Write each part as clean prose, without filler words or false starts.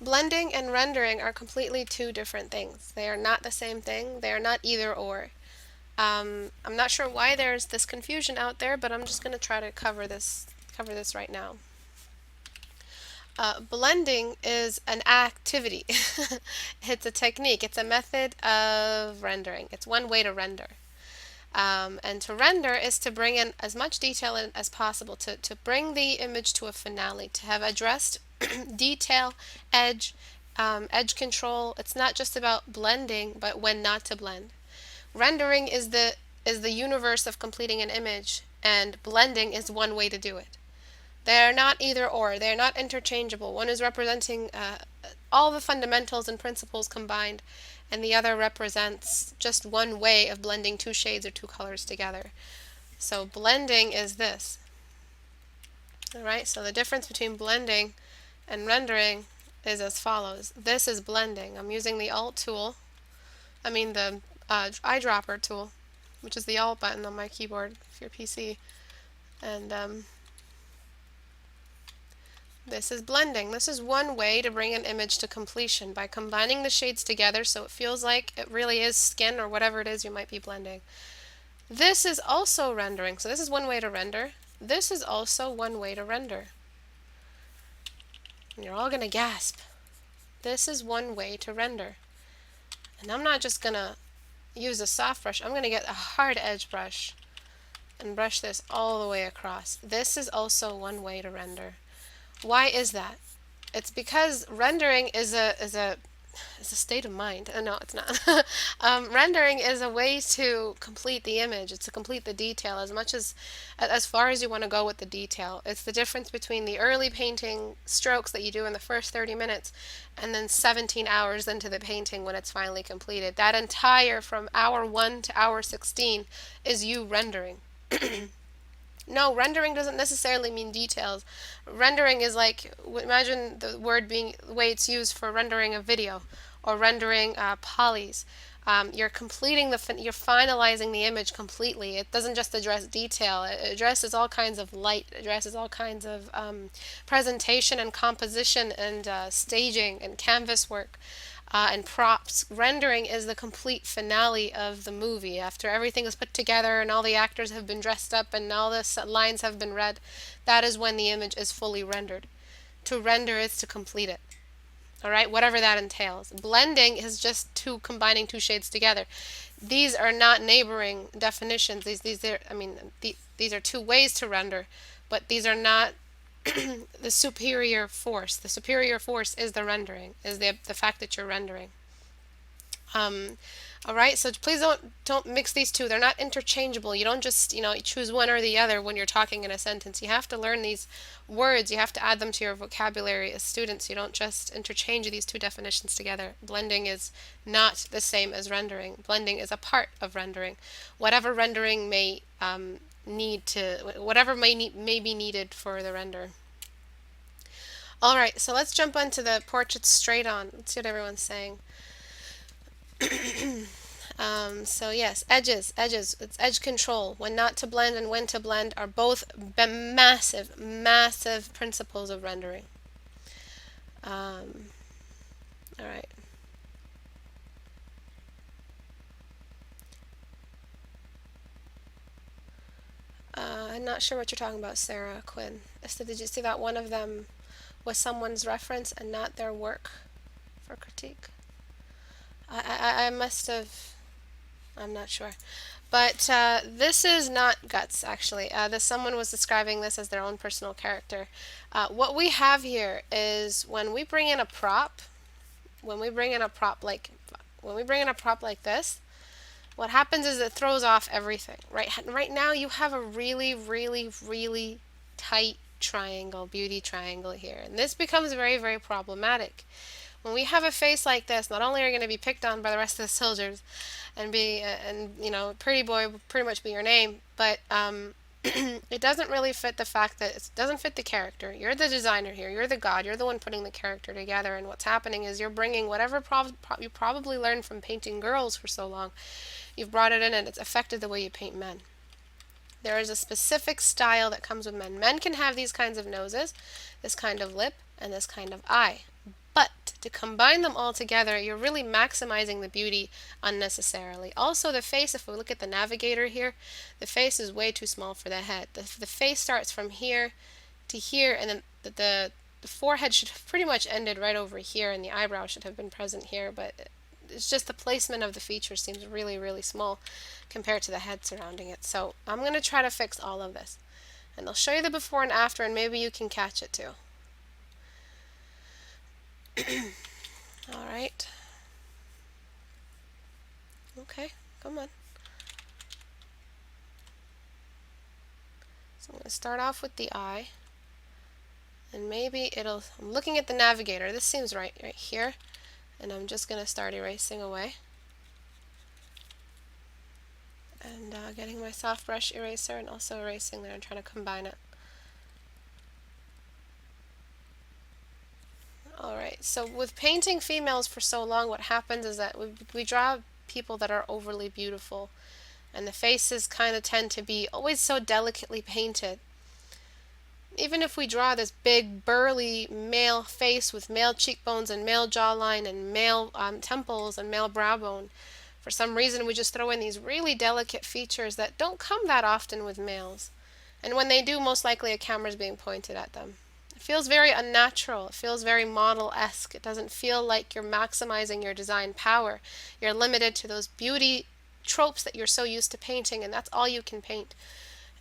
Blending and rendering are completely two different things. They are not the same thing. They are not either or. I'm not sure why there's this confusion out there, but I'm just going to try to cover this right now. Blending is an activity. It's a technique. It's a method of rendering. It's one way to render. And to render is to bring in as much detail as possible, to bring the image to a finale, to have addressed detail, edge, edge control. It's not just about blending, but when not to blend. Rendering is the universe of completing an image, and blending is one way to do it. They're not either or. They're not interchangeable. One is representing all the fundamentals and principles combined, and the other represents just one way of blending two shades or two colors together. So blending is this. All right, so the difference between blending and rendering is as follows. This is blending. I'm using the Alt tool, the eyedropper tool, which is the Alt button on my keyboard for your PC. And this is blending. This is one way to bring an image to completion by combining the shades together so it feels like it really is skin or whatever it is you might be blending. This is also rendering. So this is one way to render. This is also one way to render. And you're all going to gasp. This is one way to render. And I'm not just going to use a soft brush. I'm going to get a hard edge brush and brush this all the way across. This is also one way to render. Why is that? It's because rendering is a state of mind. No, it's not. Rendering is a way to complete the image. It's to complete the detail as far as you want to go with the detail. It's the difference between the early painting strokes that you do in the first 30 minutes and then 17 hours into the painting when it's finally completed. That entire from hour 1 to hour 16 is you rendering. No, rendering doesn't necessarily mean details. Rendering is like, imagine the word being the way it's used for rendering a video or rendering polys. You're you're finalizing the image completely. It doesn't just address detail. It addresses all kinds of light. It addresses all kinds of presentation and composition and staging and canvas work. And props. Rendering is the complete finale of the movie. After everything is put together and all the actors have been dressed up and all the lines have been read, that is when the image is fully rendered. To render is to complete it. All right, whatever that entails. Blending is just combining two shades together. These are not neighboring definitions. These are two ways to render, but these are not the superior force. The superior force is the rendering, is the fact that you're rendering. All right, so please don't mix these two. They're not interchangeable. You don't just you choose one or the other when you're talking in a sentence. You have to learn these words. You have to add them to your vocabulary as students. You don't just interchange these two definitions together. Blending is not the same as rendering. Blending is a part of rendering. Whatever rendering may may be needed for the render. All right, so let's jump onto the portraits straight on. Let's see what everyone's saying. So yes, edges. It's edge control. When not to blend and when to blend are both massive principles of rendering. All right. I'm not sure what you're talking about, Sarah Quinn. So did you see that one of them was someone's reference and not their work for critique? I must have, I'm not sure. But this is not guts, actually. Someone was describing this as their own personal character. What we have here is when we bring in a prop like this, what happens is it throws off everything. Right now you have a really tight triangle, beauty triangle here, and this becomes very problematic. When we have a face like this, not only are you going to be picked on by the rest of the soldiers and pretty boy will pretty much be your name, but it doesn't really fit the fact that it doesn't fit the character. You're the designer here. You're the god. You're the one putting the character together, and what's happening is you're bringing whatever you probably learned from painting girls for so long. You've brought it in, and it's affected the way you paint men. There is a specific style that comes with men. Men can have these kinds of noses, this kind of lip, and this kind of eye. But To combine them all together, you're really maximizing the beauty unnecessarily. Also, the face, if we look at the navigator here, the face is way too small for the head. The face starts from here to here, and then the forehead should have pretty much ended right over here, and the eyebrow should have been present here, but it's just the placement of the feature seems really, really small compared to the head surrounding it. So I'm going to try to fix all of this. And I'll show you the before and after, and maybe you can catch it too. All right. Okay, come on. So I'm going to start off with the eye. And maybe it'll, I'm looking at the navigator. This seems right here. And I'm just going to start erasing away. And getting my soft brush eraser and also erasing there and trying to combine it. Alright, so with painting females for so long, what happens is that we draw people that are overly beautiful. And the faces kind of tend to be always so delicately painted. Even if we draw this big, burly male face with male cheekbones and male jawline and male temples and male brow bone, for some reason we just throw in these really delicate features that don't come that often with males. And when they do, most likely a camera's being pointed at them. It feels very unnatural. It feels very model-esque. It doesn't feel like you're maximizing your design power. You're limited to those beauty tropes that you're so used to painting, and that's all you can paint.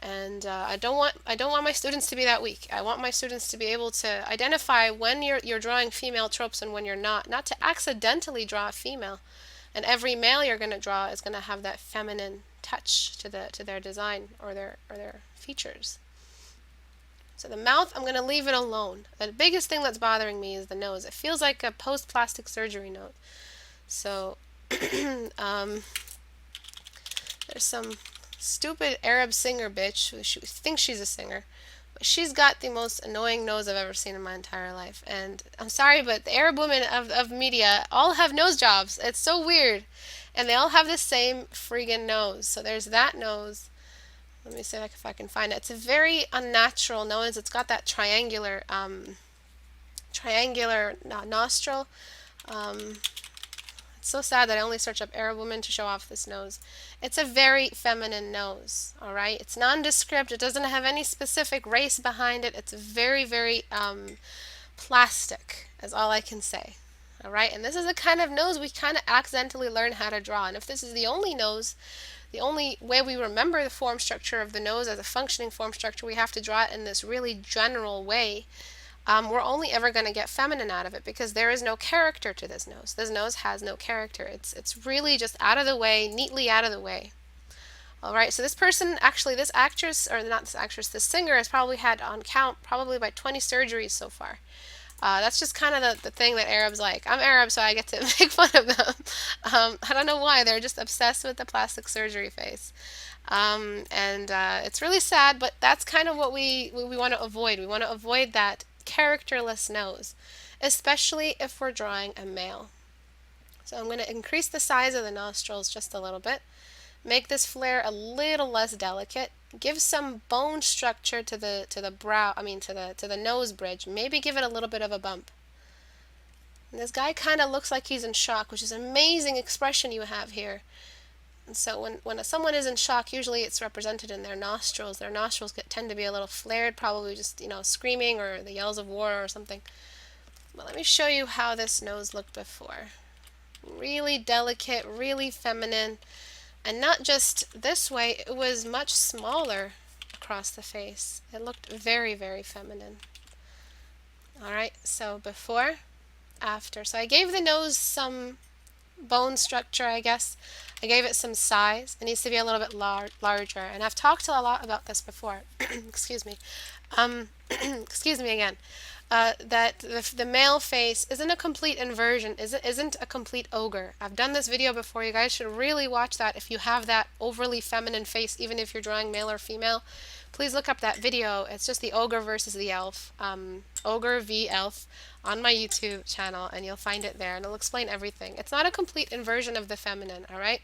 And I don't want my students to be that weak. I want my students to be able to identify when you're drawing female tropes and when you're not to accidentally draw a female. And every male you're going to draw is going to have that feminine touch to their design or their features. So the mouth, I'm going to leave it alone. The biggest thing that's bothering me is the nose. It feels like a post-plastic surgery nose. So there's some stupid Arab singer bitch who thinks she's a singer, but she's got the most annoying nose I've ever seen in my entire life. And I'm sorry, but the Arab women of media all have nose jobs. It's so weird, and they all have the same friggin' nose. So there's that nose. Let me see if I can find it. It's a very unnatural nose. It's got that triangular nostril. It's so sad that I only search up Arab woman to show off this nose. It's a very feminine nose, all right? It's nondescript. It doesn't have any specific race behind it. It's very, very plastic, is all I can say, all right? And this is the kind of nose we kind of accidentally learn how to draw. And if this is the only nose, the only way we remember the form structure of the nose as a functioning form structure, we have to draw it in this really general way. We're only ever going to get feminine out of it because there is no character to this nose. This nose has no character. It's really just out of the way, neatly out of the way. Alright, so this person, actually this actress, or not this actress, this singer has probably had on count probably by 20 surgeries so far. That's just kind of the thing that Arabs like. I'm Arab, so I get to make fun of them. I don't know why. They're just obsessed with the plastic surgery face. It's really sad, but that's kind of what we want to avoid. We want to avoid that characterless nose, especially if we're drawing a male. So I'm going to increase the size of the nostrils just a little bit, make this flare a little less delicate, give some bone structure to the brow, to the nose bridge, maybe give it a little bit of a bump. And this guy kind of looks like he's in shock, which is an amazing expression you have here. And so when someone is in shock, usually it's represented in their nostrils. Their nostrils tend to be a little flared, probably just, screaming or the yells of war or something. But let me show you how this nose looked before. Really delicate, really feminine. And not just this way, it was much smaller across the face. It looked very, very feminine. Alright, so before, after. So I gave the nose some bone structure, I guess. I gave it some size. It needs to be a little bit larger. And I've talked a lot about this before. Excuse me. Excuse me again. That the male face isn't a complete inversion, isn't a complete ogre. I've done this video before. You guys should really watch that if you have that overly feminine face, even if you're drawing male or female. Please look up that video. It's just the ogre versus the elf. Ogre v elf on my YouTube channel, and you'll find it there, and it'll explain everything. It's not a complete inversion of the feminine, alright?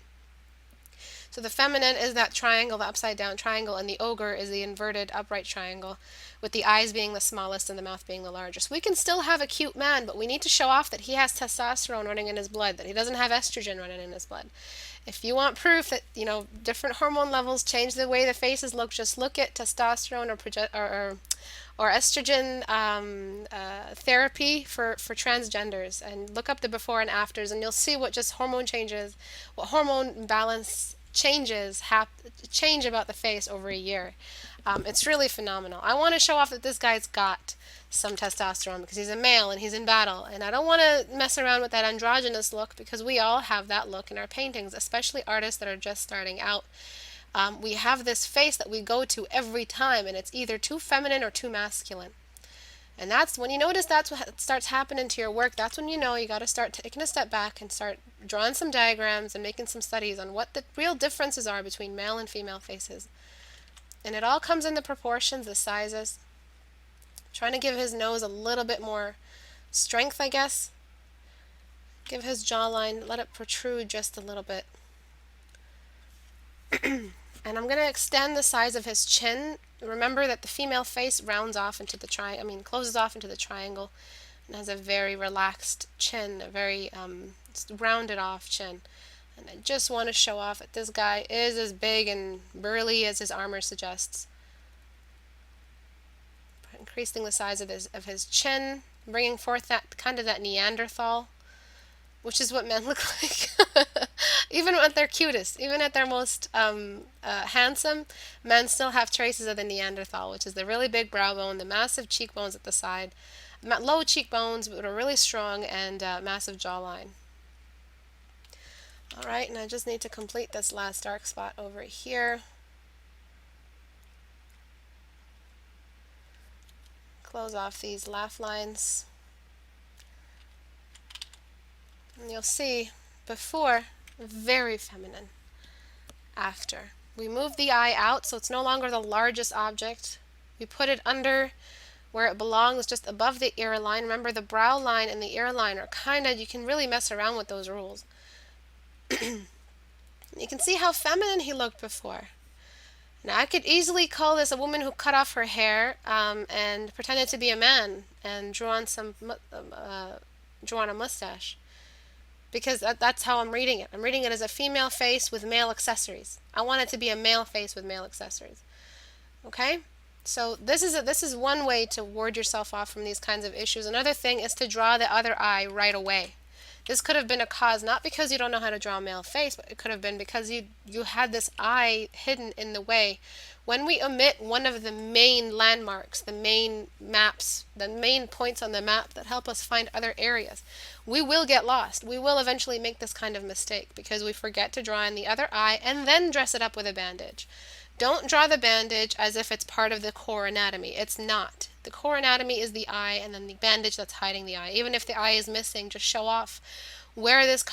So the feminine is that triangle, the upside down triangle, and the ogre is the inverted upright triangle, with the eyes being the smallest and the mouth being the largest. We can still have a cute man, but we need to show off that he has testosterone running in his blood, that he doesn't have estrogen running in his blood. If you want proof that, different hormone levels change the way the faces look, just look at testosterone or estrogen therapy for transgenders, and look up the before and afters, and you'll see what just hormone changes, what hormone balance change about the face over a year. It's really phenomenal. I want to show off that this guy's got some testosterone because he's a male and he's in battle, and I don't want to mess around with that androgynous look because we all have that look in our paintings, especially artists that are just starting out. We have this face that we go to every time, and it's either too feminine or too masculine. And that's when you notice that's what starts happening to your work. That's when you know you got to start taking a step back and start drawing some diagrams and making some studies on what the real differences are between male and female faces. And it all comes in the proportions, the sizes. Trying to give his nose a little bit more strength, I guess. Give his jawline, let it protrude just a little bit. And I'm going to extend the size of his chin. Remember that the female face rounds off into the closes off into the triangle and has a very relaxed chin, a very rounded off chin. And I just want to show off that this guy is as big and burly as his armor suggests. Increasing the size of his chin, bringing forth that kind of that Neanderthal, which is what men look like. Even at their cutest, even at their most handsome, men still have traces of the Neanderthal, which is the really big brow bone, the massive cheekbones at the side, low cheekbones but are really strong, and massive jawline. Alright, and I just need to complete this last dark spot over here. Close off these laugh lines. And you'll see before, very feminine. After, we move the eye out so it's no longer the largest object. We put it under where it belongs, just above the ear line. Remember, the brow line and the ear line are you can really mess around with those rules. You can see how feminine he looked before. Now, I could easily call this a woman who cut off her hair and pretended to be a man and drew on a mustache. Because that's how I'm reading it. I'm reading it as a female face with male accessories. I want it to be a male face with male accessories. Okay? So this is one way to ward yourself off from these kinds of issues. Another thing is to draw the other eye right away. This could have been a cause not because you don't know how to draw a male face, but it could have been because you had this eye hidden in the way. When we omit one of the main landmarks, the main maps, the main points on the map that help us find other areas, we will get lost. We will eventually make this kind of mistake because we forget to draw in the other eye and then dress it up with a bandage. Don't draw the bandage as if it's part of the core anatomy. It's not. The core anatomy is the eye, and then the bandage that's hiding the eye. Even if the eye is missing, just show off where this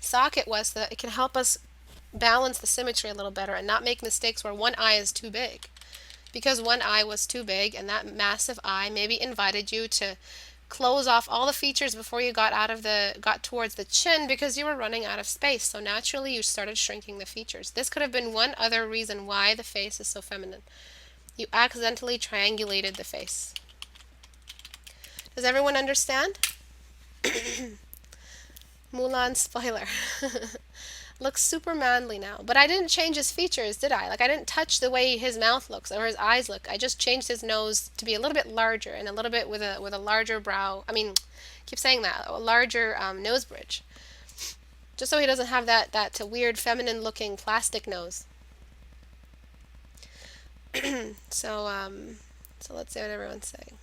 socket was so that it can help us balance the symmetry a little better and not make mistakes where one eye is too big. Because one eye was too big, and that massive eye maybe invited you to close off all the features before you got towards the chin because you were running out of space. So naturally you started shrinking the features. This could have been one other reason why the face is so feminine. You accidentally triangulated the face. Does everyone understand? Mulan spoiler. Looks super manly now. But I didn't change his features, did I? Like, I didn't touch the way his mouth looks or his eyes look. I just changed his nose to be a little bit larger and a little bit with a larger brow. I mean, keep saying that. A larger nose bridge. Just so he doesn't have that weird feminine looking plastic nose. So let's see what everyone's saying.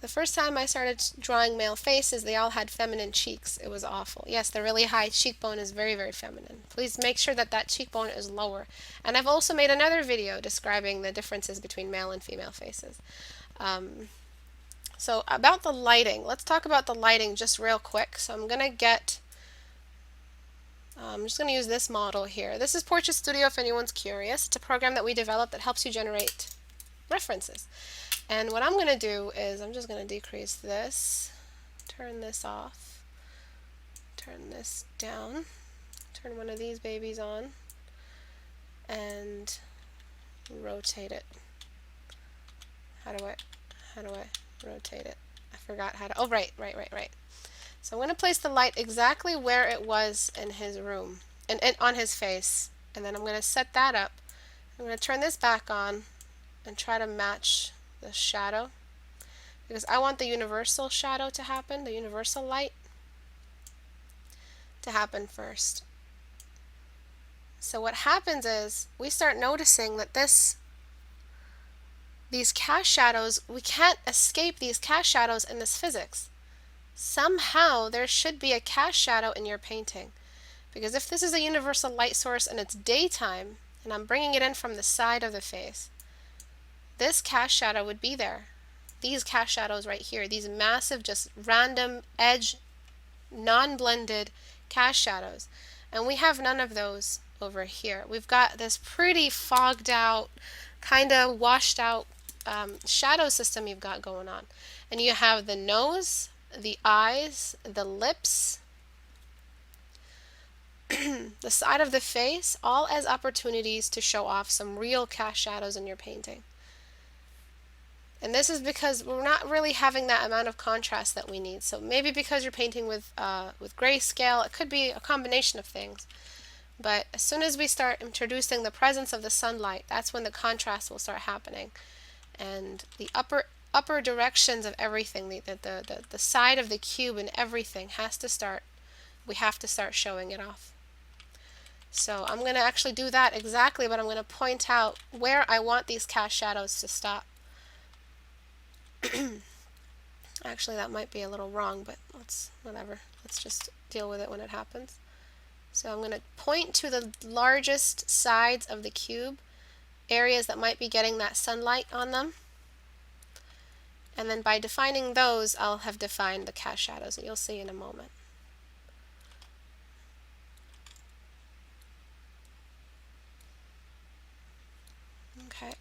The first time I started drawing male faces, they all had feminine cheeks. It was awful. Yes, the really high cheekbone is very, very feminine. Please make sure that cheekbone is lower. And I've also made another video describing the differences between male and female faces. So about the lighting, let's talk about the lighting just real quick. So I'm just going to use this model here. This is Portrait Studio if anyone's curious. It's a program that we developed that helps you generate references. And what I'm going to do is I'm just going to decrease this, turn this off, turn this down, turn one of these babies on, and rotate it. How do I rotate it? I forgot how to, oh, right. So I'm going to place the light exactly where it was in his room, and on his face, and then I'm going to set that up. I'm going to turn this back on and try to match the shadow, because I want the universal shadow to happen, the universal light to happen first. So what happens is we start noticing that these cast shadows, we can't escape these cast shadows in this physics. Somehow there should be a cast shadow in your painting, because if this is a universal light source and it's daytime and I'm bringing it in from the side of the face, this cast shadow would be there. These cast shadows right here, these massive, just random edge, non-blended cast shadows, and we have none of those over here. We've got this pretty fogged out, kind of washed out shadow system you've got going on, and you have the nose, the eyes, the lips, the side of the face, all as opportunities to show off some real cast shadows in your painting. And this is because we're not really having that amount of contrast that we need. So maybe because you're painting with grayscale, it could be a combination of things. But as soon as we start introducing the presence of the sunlight, that's when the contrast will start happening. And the upper directions of everything, the side of the cube and everything has to start, we have to start showing it off. So I'm going to actually do that exactly, but I'm going to point out where I want these cast shadows to stop. Actually, that might be a little wrong, but whatever. Let's just deal with it when it happens. So I'm going to point to the largest sides of the cube, areas that might be getting that sunlight on them. And then by defining those, I'll have defined the cast shadows, and you'll see in a moment. Okay.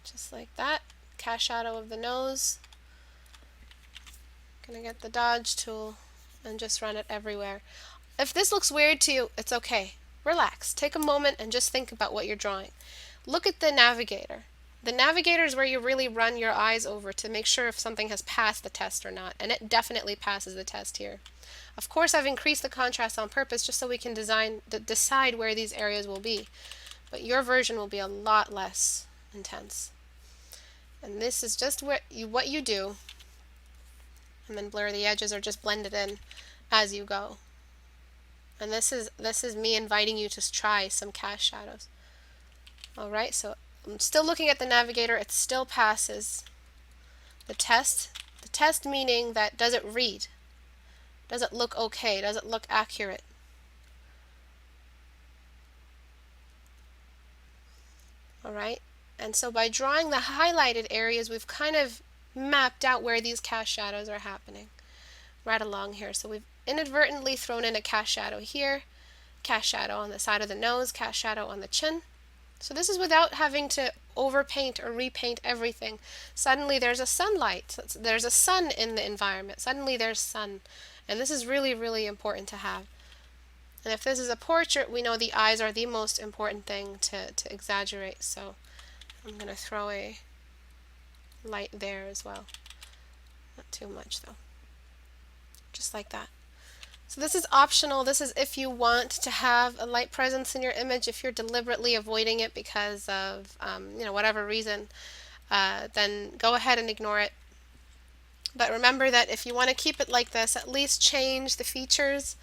Just like that. Cast shadow of the nose. Gonna get the dodge tool and just run it everywhere. If this looks weird to you, it's okay. Relax. Take a moment and just think about what you're drawing. Look at the navigator. The navigator is where you really run your eyes over to make sure if something has passed the test or not, and it definitely passes the test here. Of course, I've increased the contrast on purpose just so we can decide where these areas will be, but your version will be a lot less intense. And this is just what you do, and then blur the edges or just blend it in as you go. And this is me inviting you to try some cast shadows. Alright, so I'm still looking at the navigator. It still passes the test. The test meaning that, does it read? Does it look okay? Does it look accurate? Alright, and so by drawing the highlighted areas, we've kind of mapped out where these cast shadows are happening right along here. So we've inadvertently thrown in a cast shadow here, cast shadow on the side of the nose, cast shadow on the chin. So this is without having to overpaint or repaint everything. Suddenly there's a sunlight, there's a sun in the environment. Suddenly there's sun, and this is really, really important to have. And if this is a portrait, we know the eyes are the most important thing to exaggerate. So I'm going to throw a light there as well. Not too much though. Just like that. So this is optional. This is if you want to have a light presence in your image. If you're deliberately avoiding it because of whatever reason, then go ahead and ignore it. But remember that if you want to keep it like this, at least change the features.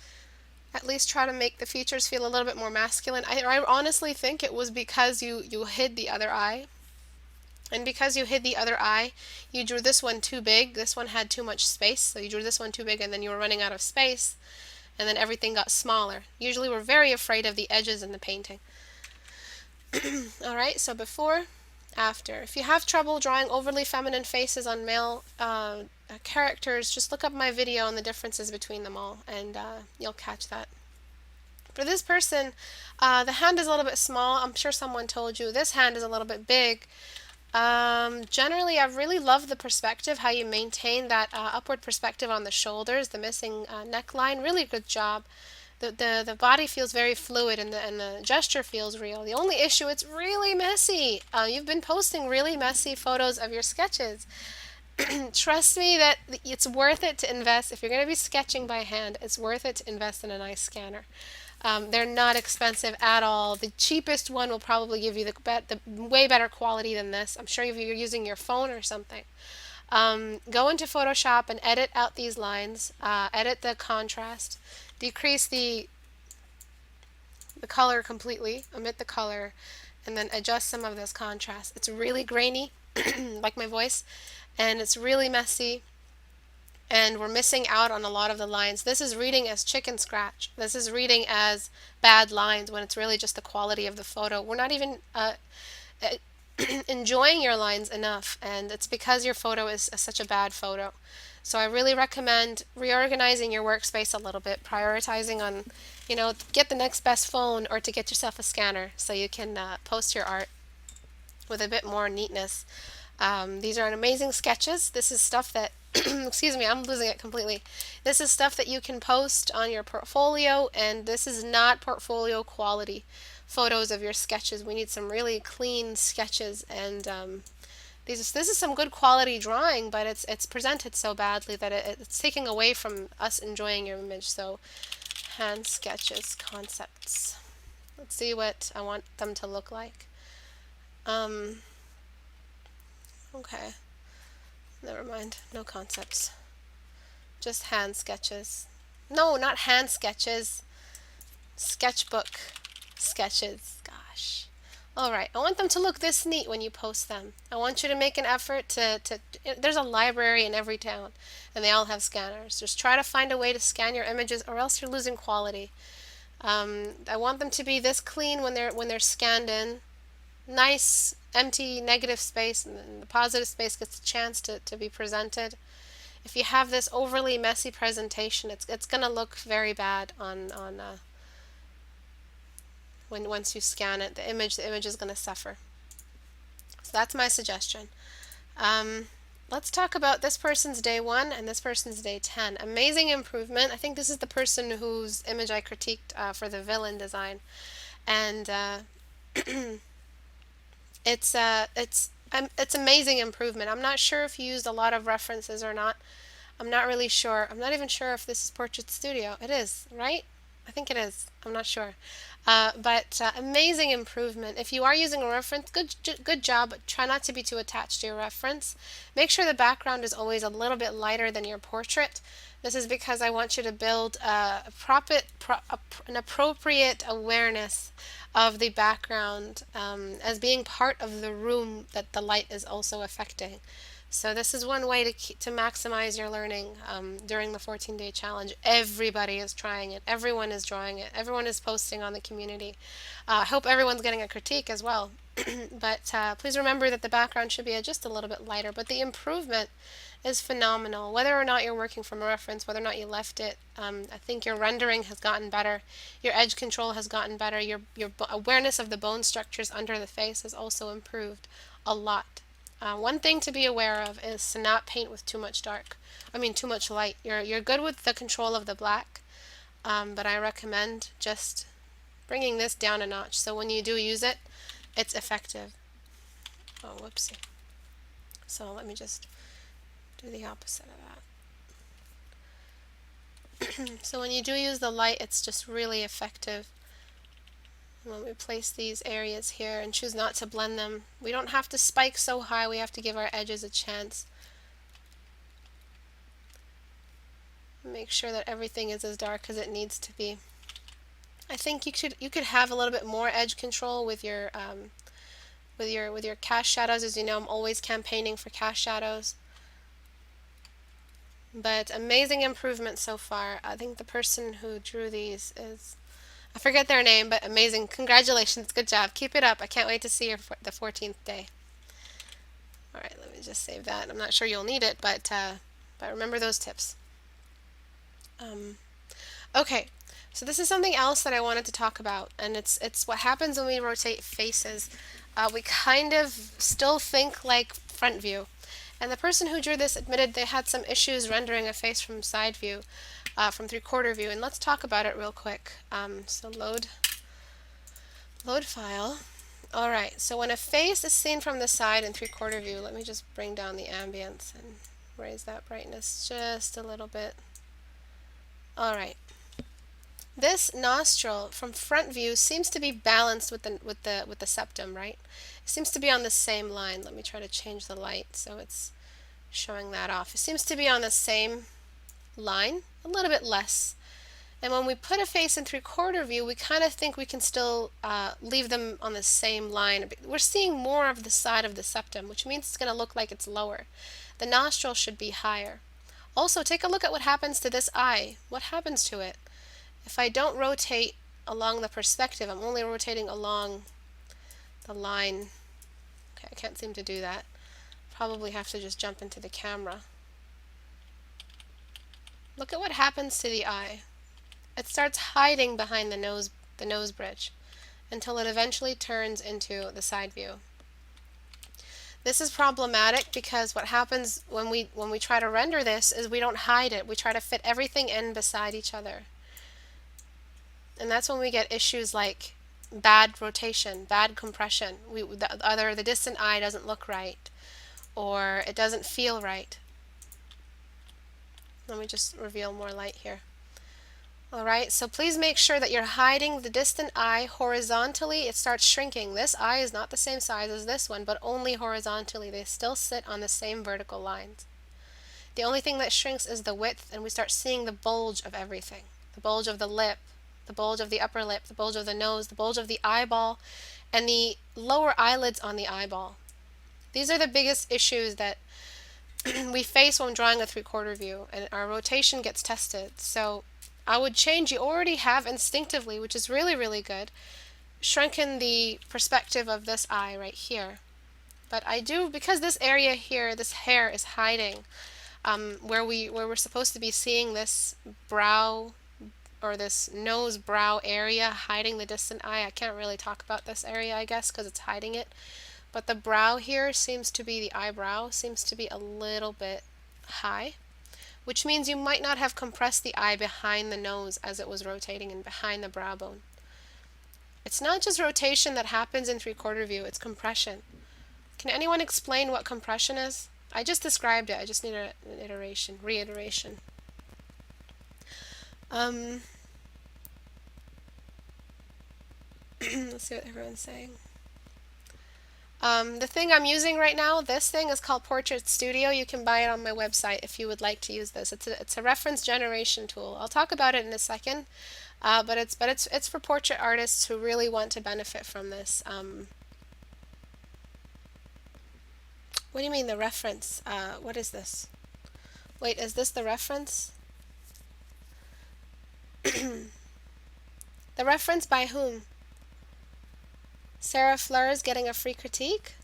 At least try to make the features feel a little bit more masculine. I honestly think it was because you hid the other eye. And because you hid the other eye, you drew this one too big. This one had too much space, so you drew this one too big, and then you were running out of space, and then everything got smaller. Usually we're very afraid of the edges in the painting. Alright, so before, after. If you have trouble drawing overly feminine faces on male characters, just look up my video on the differences between them all, and you'll catch that. For this person, the hand is a little bit small. I'm sure someone told you this hand is a little bit big. Generally, I really love the perspective, how you maintain that upward perspective on the shoulders, the missing neckline. Really good job. The body feels very fluid, and the gesture feels real. The only issue, it's really messy. You've been posting really messy photos of your sketches. Trust me that it's worth it to invest. If you're going to be sketching by hand, it's worth it to invest in a nice scanner. They're not expensive at all. The cheapest one will probably give you the way better quality than this. I'm sure if you're using your phone or something. Go into Photoshop and edit out these lines. Edit the contrast. Decrease the color completely. Omit the color. And then adjust some of this contrast. It's really grainy, like my voice. And it's really messy. And we're missing out on a lot of the lines. This is reading as chicken scratch. This is reading as bad lines when it's really just the quality of the photo. We're not even enjoying your lines enough, and it's because your photo is such a bad photo. So I really recommend reorganizing your workspace a little bit, prioritizing on, get the next best phone or to get yourself a scanner so you can post your art with a bit more neatness. These are amazing sketches. This is stuff that, excuse me, I'm losing it completely. This is stuff that you can post on your portfolio, and this is not portfolio quality photos of your sketches. We need some really clean sketches, and this is some good quality drawing, but it's presented so badly that it's taking away from us enjoying your image. So, hand sketches, concepts. Let's see what I want them to look like. Okay, never mind, no concepts. Just hand sketches. No, not hand sketches. Sketchbook sketches. Gosh. Alright, I want them to look this neat when you post them. I want you to make an effort there's a library in every town, and they all have scanners. Just try to find a way to scan your images, or else you're losing quality. I want them to be this clean when they're scanned in. Nice, empty, negative space, and the positive space gets a chance to be presented. If you have this overly messy presentation, it's going to look very bad on once you scan it. The image is going to suffer. So that's my suggestion. Let's talk about this person's day 1 and this person's day 10. Amazing improvement. I think this is the person whose image I critiqued for the villain design, and it's amazing improvement. I'm not sure if you used a lot of references or not. I'm not really sure. I'm not even sure if this is Portrait Studio. It is, right? I think it is. I'm not sure. But amazing improvement. If you are using a reference, good job, but try not to be too attached to your reference. Make sure the background is always a little bit lighter than your portrait. This is because I want you to build an appropriate awareness of the background as being part of the room that the light is also affecting. So this is one way to maximize your learning during the 14-day challenge. Everybody is trying it. Everyone is drawing it. Everyone is posting on the community. I hope everyone's getting a critique as well. But please remember that the background should be just a little bit lighter. But the improvement is phenomenal. Whether or not you're working from a reference, whether or not you left it, I think your rendering has gotten better. Your edge control has gotten better. Your awareness of the bone structures under the face has also improved a lot. One thing to be aware of is to not paint with too much too much light. You're good with the control of the black, but I recommend just bringing this down a notch so when you do use it, it's effective. Oh, whoopsie. So let me just do the opposite of that. So when you do use the light, it's just really effective. When we place these areas here and choose not to blend them, we don't have to spike so high, we have to give our edges a chance. Make sure that everything is as dark as it needs to be. I think you could have a little bit more edge control with your cast shadows. As you know, I'm always campaigning for cast shadows. But amazing improvement so far. I think the person who drew these is, I forget their name, but amazing. Congratulations. Good job. Keep it up. I can't wait to see you for the 14th day. Alright, let me just save that. I'm not sure you'll need it, but remember those tips. Okay, So this is something else that I wanted to talk about, and it's what happens when we rotate faces. We kind of still think like front view. And the person who drew this admitted they had some issues rendering a face from side view, from three-quarter view, and let's talk about it real quick. So load file. Alright, so when a face is seen from the side in three-quarter view, let me just bring down the ambience and raise that brightness just a little bit. Alright. This nostril from front view seems to be balanced with the septum, right? It seems to be on the same line. Let me try to change the light so it's showing that off. It seems to be on the same line, a little bit less. And when we put a face in three-quarter view, we kind of think we can still leave them on the same line. We're seeing more of the side of the septum, which means it's going to look like it's lower. The nostril should be higher. Also, take a look at what happens to this eye. What happens to it? If I don't rotate along the perspective, I'm only rotating along the line. Okay, I can't seem to do that. Probably have to just jump into the camera. Look at what happens to the eye. It starts hiding behind the nose bridge until it eventually turns into the side view. This is problematic because what happens when we try to render this is we don't hide it. We try to fit everything in beside each other. And that's when we get issues like bad rotation, bad compression. Either the distant eye doesn't look right or it doesn't feel right. Let me just reveal more light here. Alright, so please make sure that you're hiding the distant eye horizontally. It starts shrinking. This eye is not the same size as this one, but only horizontally. They still sit on the same vertical lines. The only thing that shrinks is the width, and we start seeing the bulge of everything. The bulge of the lip, the bulge of the upper lip, the bulge of the nose, the bulge of the eyeball, and the lower eyelids on the eyeball. These are the biggest issues that we face when drawing a three-quarter view, and our rotation gets tested. So I would change, you already have instinctively, which is really, really good, shrunken the perspective of this eye right here. But I do, because this area here, this hair is hiding, where we're supposed to be seeing this brow or this nose brow area hiding the distant eye. I can't really talk about this area, I guess, because it's hiding it. But the brow here seems to be, the eyebrow seems to be a little bit high, which means you might not have compressed the eye behind the nose as it was rotating and behind the brow bone. It's not just rotation that happens in three-quarter view, it's compression. Can anyone explain what compression is? I just described it, I just need an reiteration. Let's see what everyone's saying. The thing I'm using right now, this thing is called Portrait Studio. You can buy it on my website if you would like to use this. It's a reference generation tool. I'll talk about it in a second, but it's for portrait artists who really want to benefit from this. What do you mean the reference? What is this? Wait, is this the reference? The reference by whom? Sarah Fleur is getting a free critique?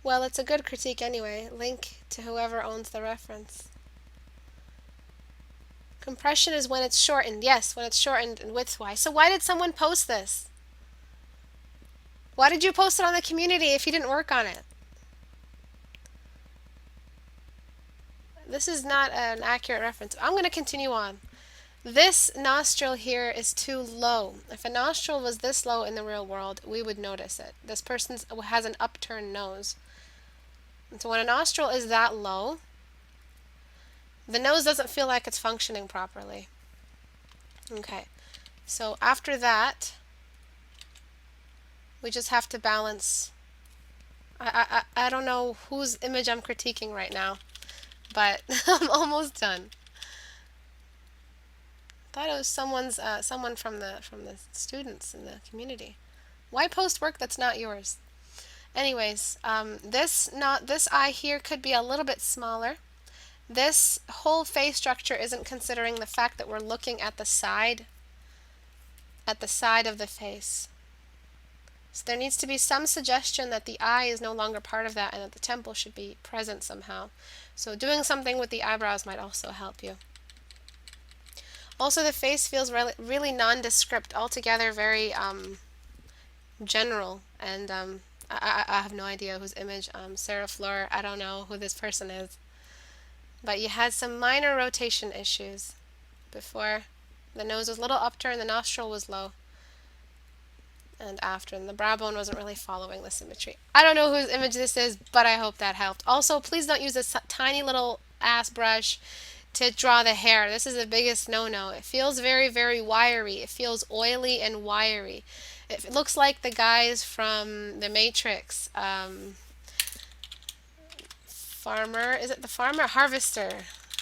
Well, it's a good critique anyway. Link to whoever owns the reference. Compression is when it's shortened. Yes, when it's shortened and width-wise. So why did someone post this? Why did you post it on the community if you didn't work on it? This is not an accurate reference. I'm going to continue on. This nostril here is too low. If a nostril was this low in the real world, we would notice it. This person has an upturned nose. And so when a nostril is that low, the nose doesn't feel like it's functioning properly. Okay, so after that, we just have to balance. I don't know whose image I'm critiquing right now, but I'm almost done. Thought it was someone from the students in the community. Why post work that's not yours? Anyways, this eye here could be a little bit smaller. This whole face structure isn't considering the fact that we're looking at the side of the face. So there needs to be some suggestion that the eye is no longer part of that and that the temple should be present somehow. So doing something with the eyebrows might also help you. Also, the face feels really nondescript, altogether very general, and I have no idea whose image, Sarah Fleur, I don't know who this person is, but you had some minor rotation issues before. The nose was a little upturned, the nostril was low, and after, and the brow bone wasn't really following the symmetry. I don't know whose image this is, but I hope that helped. Also, please don't use this tiny little ass brush to draw the hair. This is the biggest no-no. It feels very, very wiry. It feels oily and wiry. It looks like the guys from The Matrix. Farmer, is it the farmer? Harvester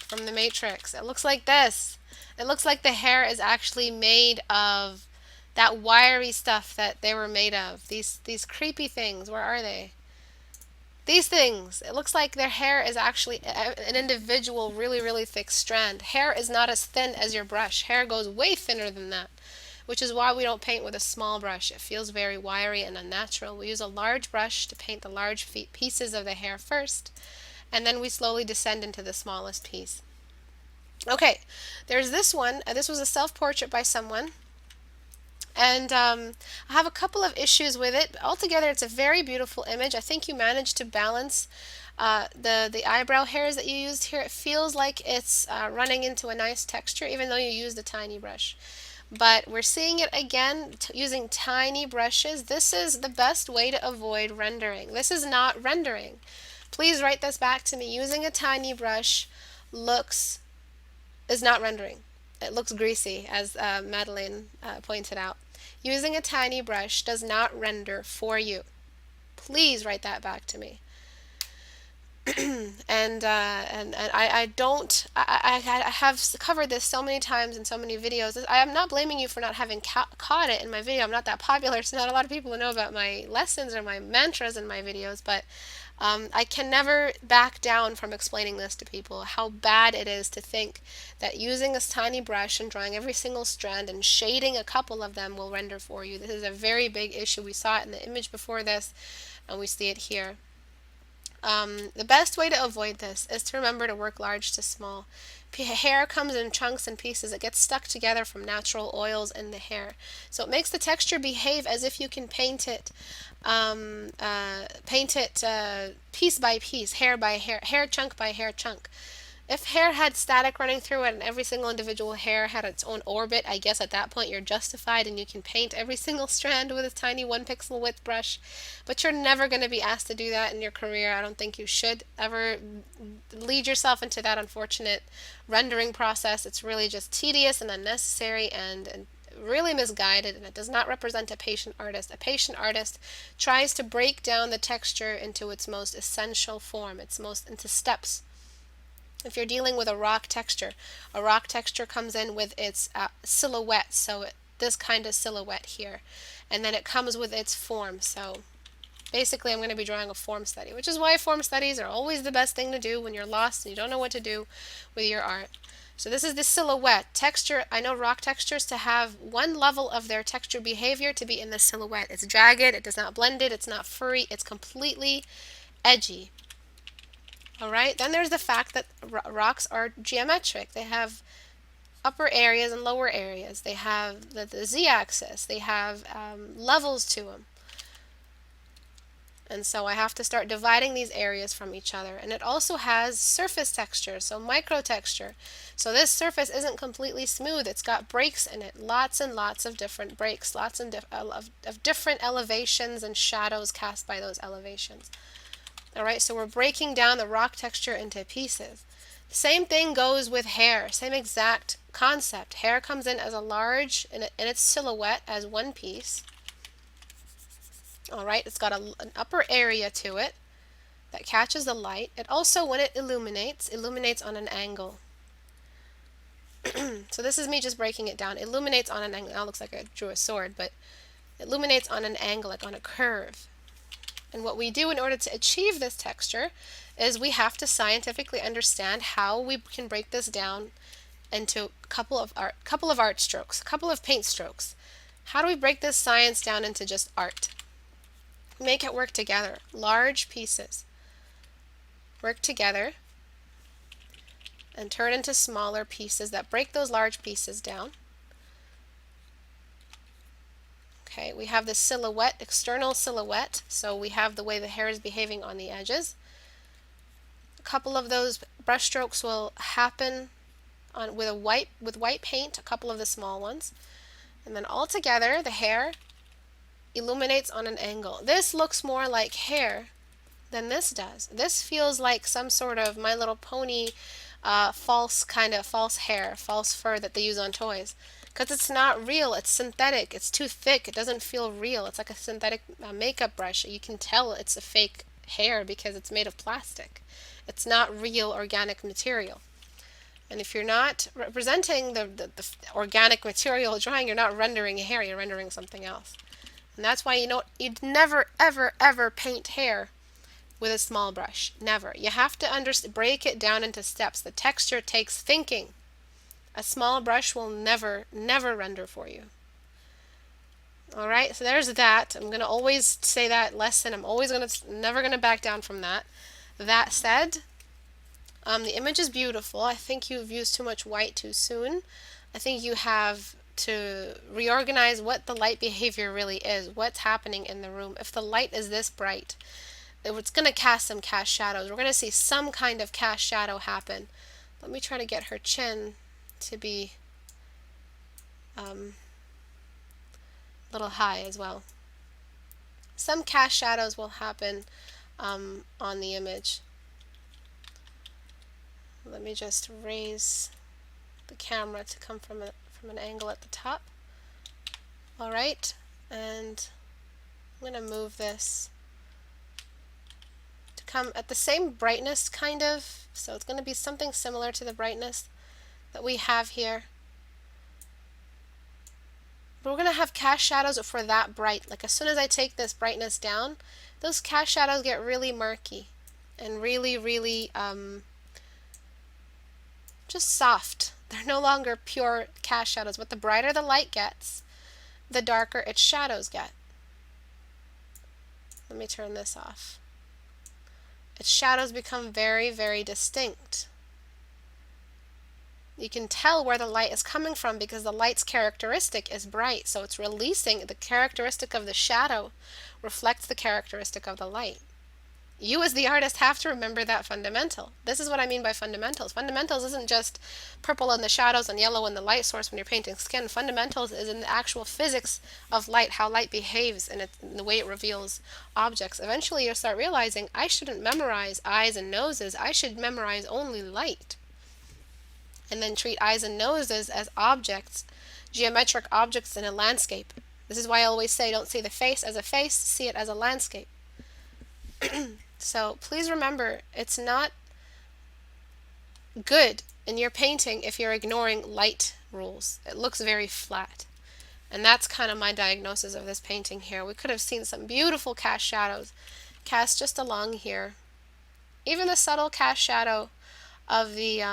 from The Matrix. It looks like this. It looks like the hair is actually made of that wiry stuff that they were made of. These creepy things. Where are they? These things. It looks like their hair is actually an individual really, really thick strand. Hair is not as thin as your brush. Hair goes way thinner than that, which is why we don't paint with a small brush. It feels very wiry and unnatural. We use a large brush to paint the large pieces of the hair first, and then we slowly descend into the smallest piece. Okay, there's this one. This was a self-portrait by someone. And I have a couple of issues with it. Altogether, it's a very beautiful image. I think you managed to balance the eyebrow hairs that you used here. It feels like it's running into a nice texture, even though you used a tiny brush. But we're seeing it again using tiny brushes. This is the best way to avoid rendering. This is not rendering. Please write this back to me. Using a tiny brush is not rendering. It looks greasy, as Madeline pointed out. Using a tiny brush does not render for you. Please write that back to me. and I have covered this so many times in so many videos. I am not blaming you for not having caught it in my video. I'm not that popular, so not a lot of people know about my lessons or my mantras in my videos, but I can never back down from explaining this to people, how bad it is to think that using a tiny brush and drawing every single strand and shading a couple of them will render for you. This is a very big issue. We saw it in the image before this, and we see it here. The best way to avoid this is to remember to work large to small. Hair comes in chunks and pieces. It gets stuck together from natural oils in the hair. So it makes the texture behave as if you can paint it piece by piece, hair by hair, hair chunk by hair chunk. If hair had static running through it and every single individual hair had its own orbit, I guess at that point you're justified and you can paint every single strand with a tiny 1 pixel width brush. But you're never going to be asked to do that in your career. I don't think you should ever lead yourself into that unfortunate rendering process. It's really just tedious and unnecessary and really misguided, and it does not represent a patient artist. A patient artist tries to break down the texture into its most essential form, into steps. If you're dealing with a rock texture comes in with its silhouette, so this kind of silhouette here, and then it comes with its form. So basically I'm going to be drawing a form study, which is why form studies are always the best thing to do when you're lost and you don't know what to do with your art. So this is the silhouette texture. I know rock textures to have one level of their texture behavior to be in the silhouette. It's jagged, it does not blend it, it's not furry, it's completely edgy. Alright, then there's the fact that rocks are geometric. They have upper areas and lower areas. They have the z-axis. They have levels to them. And so I have to start dividing these areas from each other. And it also has surface texture, so micro texture. So this surface isn't completely smooth. It's got breaks in it, lots and lots of different breaks, lots of different elevations and shadows cast by those elevations. Alright, so we're breaking down the rock texture into pieces. Same thing goes with hair, same exact concept. Hair comes in as a large, in its silhouette as one piece. Alright, it's got an upper area to it that catches the light. It also, when it illuminates on an angle. So this is me just breaking it down. Illuminates on an angle. Now it looks like I drew a sword, but it illuminates on an angle, like on a curve. And what we do in order to achieve this texture is we have to scientifically understand how we can break this down into a couple of art strokes, a couple of paint strokes. How do we break this science down into just art? Make it work together. Large pieces work together and turn into smaller pieces that break those large pieces down. Okay, we have the silhouette, external silhouette, so we have the way the hair is behaving on the edges. A couple of those brush strokes will happen with white paint, a couple of the small ones. And then all together, the hair illuminates on an angle. This looks more like hair than this does. This feels like some sort of My Little Pony false hair, false fur that they use on toys. Because it's not real, it's synthetic, it's too thick, it doesn't feel real. It's like a synthetic makeup brush. You can tell it's a fake hair because it's made of plastic. It's not real organic material. And if you're not representing the organic material drawing, you're not rendering hair, you're rendering something else. And that's why you'd never, ever, ever paint hair with a small brush. Never. You have to break it down into steps. The texture takes thinking. A small brush will never, never render for you. Alright, so there's that. I'm going to always say that lesson. I'm never going to back down from that. That said, the image is beautiful. I think you've used too much white too soon. I think you have to reorganize what the light behavior really is, what's happening in the room. If the light is this bright, it's going to cast some cast shadows. We're going to see some kind of cast shadow happen. Let me try to get her chin to be a little high as well. Some cast shadows will happen on the image. Let me just raise the camera to come from an angle at the top. Alright, and I'm going to move this to come at the same brightness, kind of. So it's going to be something similar to the brightness that we have here. But we're going to have cast shadows for that bright. Like as soon as I take this brightness down, those cast shadows get really murky and really, really just soft. They're no longer pure cast shadows. But the brighter the light gets, the darker its shadows get. Let me turn this off. Its shadows become very, very distinct. You can tell where the light is coming from because the light's characteristic is bright, so it's releasing the characteristic of the shadow reflects the characteristic of the light. You as the artist have to remember that fundamental. This is what I mean by fundamentals. Fundamentals isn't just purple in the shadows and yellow in the light source when you're painting skin. Fundamentals is in the actual physics of light, how light behaves and the way it reveals objects. Eventually you'll start realizing I shouldn't memorize eyes and noses. I should memorize only light. And then treat eyes and noses as objects, geometric objects in a landscape. This is why I always say don't see the face as a face, see it as a landscape. So please remember, it's not good in your painting if you're ignoring light rules. It looks very flat. And that's kind of my diagnosis of this painting here. We could have seen some beautiful cast shadows cast just along here. Even the subtle cast shadow of the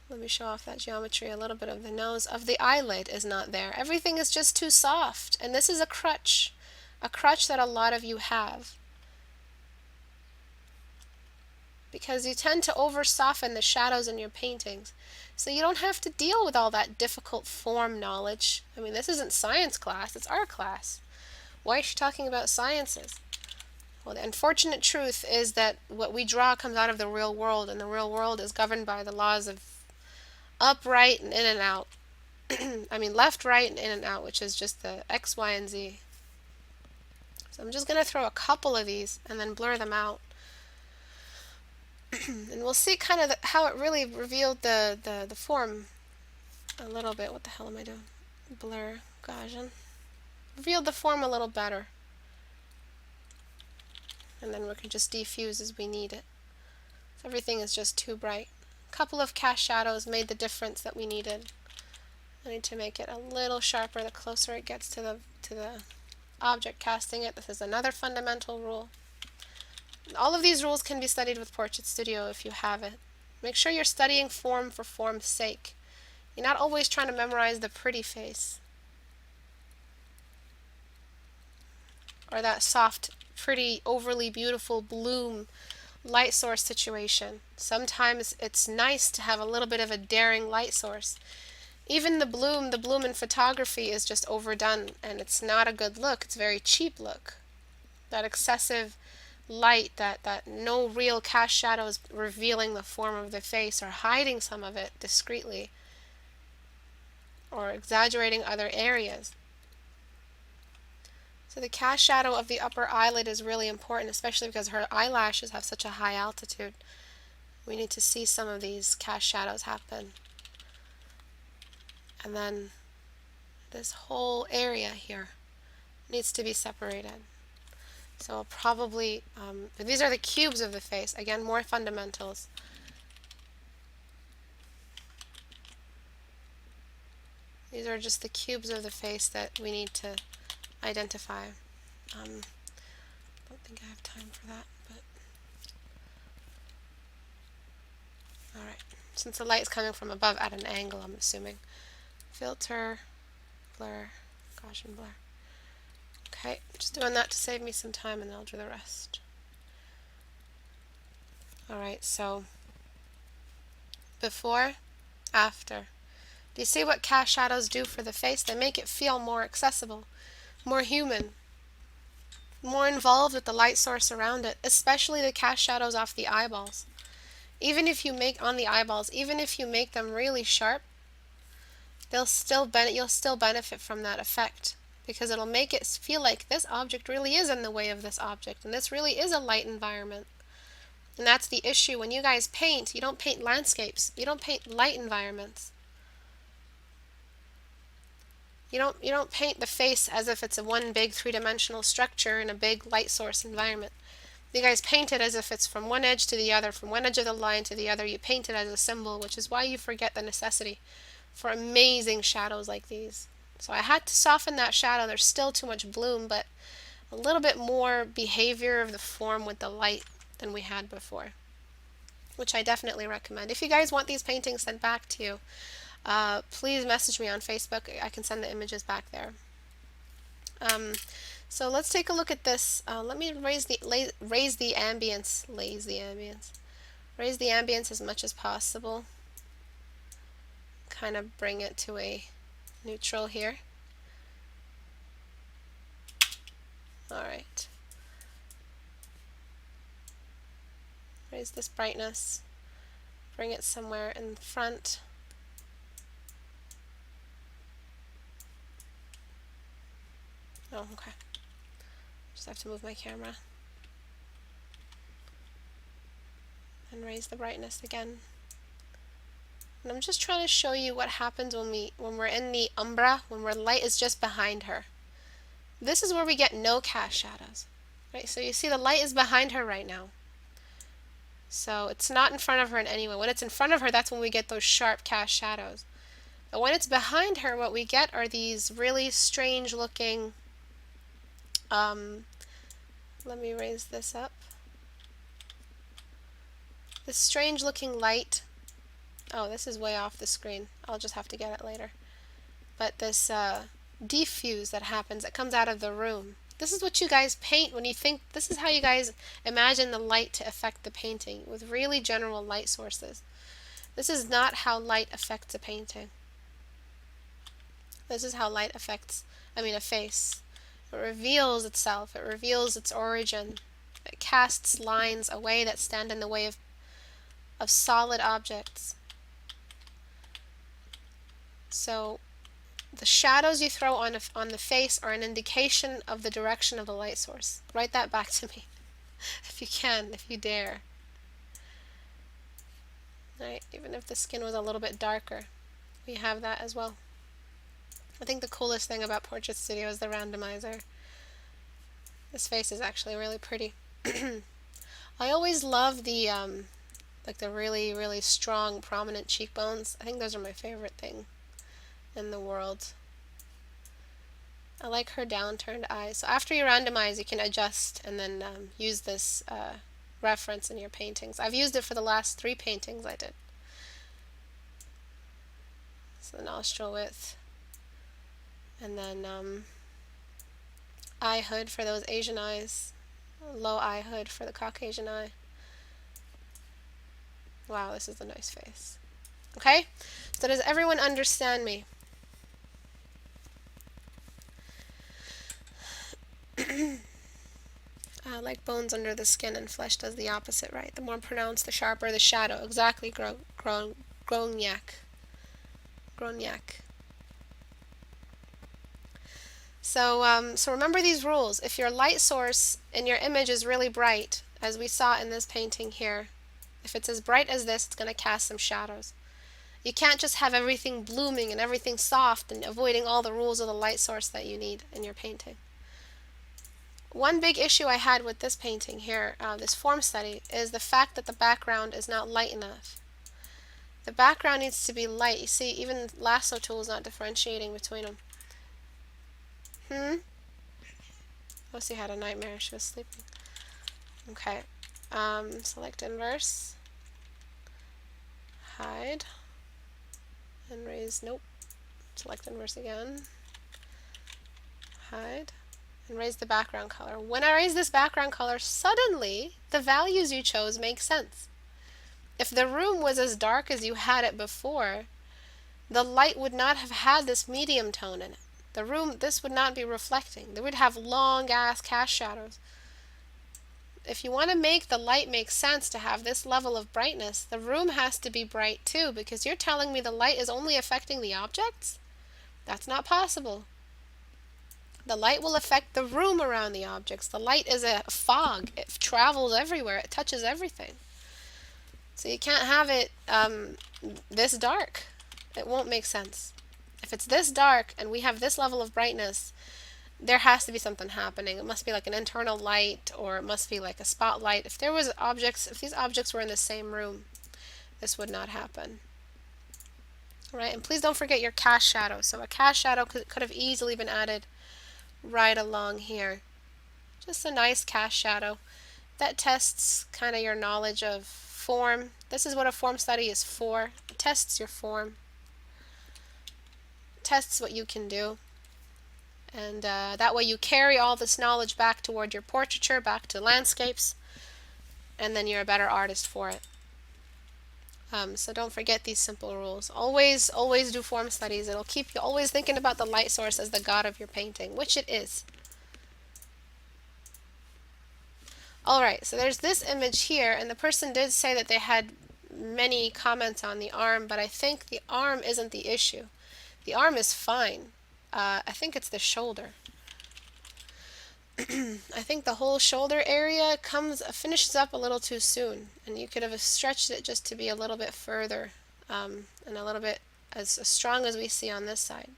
let me show off that geometry a little bit of the nose of the eyelid is not there. Everything is just too soft. And this is a crutch that a lot of you have. Because you tend to over soften the shadows in your paintings. So you don't have to deal with all that difficult form knowledge. I mean, this isn't science class, it's art class. Why is she talking about sciences? Well, the unfortunate truth is that what we draw comes out of the real world, and the real world is governed by the laws of up, right, and in and out. I mean left, right, and in and out, which is just the X, Y, and Z. So I'm just going to throw a couple of these and then blur them out. And we'll see kind of how it really revealed the form a little bit. What the hell am I doing? Blur, Gaussian. Revealed the form a little better. And then we can just defuse as we need it. So everything is just too bright. A couple of cast shadows made the difference that we needed. I need to make it a little sharper the closer it gets to the object casting it. This is another fundamental rule. All of these rules can be studied with Portrait Studio if you have it. Make sure you're studying form for form's sake. You're not always trying to memorize the pretty face. Or that soft, pretty, overly beautiful bloom light source situation. Sometimes it's nice to have a little bit of a daring light source. Even the bloom in photography is just overdone, and it's not a good look. It's a very cheap look. That excessive light, that no real cast shadows revealing the form of the face or hiding some of it discreetly or exaggerating other areas. So the cast shadow of the upper eyelid is really important, especially because her eyelashes have such a high altitude. We need to see some of these cast shadows happen. And then this whole area here needs to be separated. So I'll probably, these are the cubes of the face. Again, more fundamentals. These are just the cubes of the face that we need to identify. I don't think I have time for that, but alright. Since the light is coming from above at an angle, I'm assuming. Filter, blur, Gaussian blur. Okay, just doing that to save me some time, and then I'll do the rest. Alright, so before, after. Do you see what cast shadows do for the face? They make it feel more accessible, more human, more involved with the light source around it, especially the cast shadows off the eyeballs. Even if you make on the eyeballs, even if you make them really sharp, you'll still benefit from that effect, because it'll make it feel like this object really is in the way of this object, and this really is a light environment. And that's the issue. When you guys paint, you don't paint landscapes. You don't paint light environments. You don't paint the face as if it's a one big three-dimensional structure in a big light source environment. You guys paint it as if it's from one edge to the other, from one edge of the line to the other. You paint it as a symbol, which is why you forget the necessity for amazing shadows like these. So I had to soften that shadow. There's still too much bloom, but a little bit more behavior of the form with the light than we had before, which I definitely recommend. If you guys want these paintings sent back to you, please message me on Facebook. I can send the images back there. So let's take a look at this. Let me raise the ambience, raise the ambience as much as possible. Kind of bring it to a neutral here. Alright. Raise this brightness. Bring it somewhere in front. Oh, okay. Just have to move my camera. And raise the brightness again. And I'm just trying to show you what happens when we're in the umbra, when light is just behind her. This is where we get no cast shadows. Right? So you see the light is behind her right now. So it's not in front of her in any way. When it's in front of her, that's when we get those sharp cast shadows. But when it's behind her, what we get are these really strange looking, let me raise this up. This strange looking light. Oh, this is way off the screen. I'll just have to get it later. But this diffuse that happens, that comes out of the room. This is what you guys paint when you think, this is how you guys imagine the light to affect the painting, with really general light sources. This is not how light affects a painting. This is how light affects, a face. It reveals itself, it reveals its origin. It casts lines away that stand in the way of solid objects. So the shadows you throw on the face are an indication of the direction of the light source. Write that back to me, if you can, if you dare. Right, even if the skin was a little bit darker, we have that as well. I think the coolest thing about Portrait Studio is the randomizer. This face is actually really pretty. I always love the like the really, really strong, prominent cheekbones. I think those are my favorite thing in the world. I like her downturned eyes. So after you randomize, you can adjust and then use this reference in your paintings. I've used it for the last 3 paintings I did. So the nostril width. And then eye hood for those Asian eyes. Low eye hood for the Caucasian eye. Wow, this is a nice face. Okay? So does everyone understand me? Like bones under the skin and flesh does the opposite, right? The more pronounced, the sharper the shadow. Exactly, Grognac. So remember these rules. If your light source in your image is really bright, as we saw in this painting here, if it's as bright as this, it's going to cast some shadows. You can't just have everything blooming and everything soft and avoiding all the rules of the light source that you need in your painting. One big issue I had with this painting here, this form study, is the fact that the background is not light enough. The background needs to be light. You see, even Lasso Tool is not differentiating between them. Lucy had a nightmare. She was sleeping. Okay. Select inverse. Hide. And raise. Nope. Select inverse again. Hide. And raise the background color. When I raise this background color, suddenly the values you chose make sense. If the room was as dark as you had it before, the light would not have had this medium tone in it. The room, this would not be reflecting. They would have long ass cast shadows. If you want to make the light make sense to have this level of brightness, the room has to be bright too, because you're telling me the light is only affecting the objects? That's not possible. The light will affect the room around the objects. The light is a fog. It travels everywhere. It touches everything. So you can't have it this dark. It won't make sense. If it's this dark and we have this level of brightness, there has to be something happening. It must be like an internal light, or it must be like a spotlight. If there was objects, if these objects were in the same room, this would not happen. Right? And please don't forget your cast shadow. So a cast shadow could have easily been added right along here. Just a nice cast shadow that tests kind of your knowledge of form. This is what a form study is for. It tests your form. It tests what you can do. And that way you carry all this knowledge back toward your portraiture, back to landscapes, and then you're a better artist for it. So don't forget these simple rules. Always do form studies. It'll keep you always thinking about the light source as the god of your painting, which it is. Alright, so there's this image here, and the person did say that they had many comments on the arm, but I think the arm isn't the issue. The arm is fine. I think it's the shoulder. I think the whole shoulder area finishes up a little too soon, and you could have stretched it just to be a little bit further and a little bit as strong as we see on this side.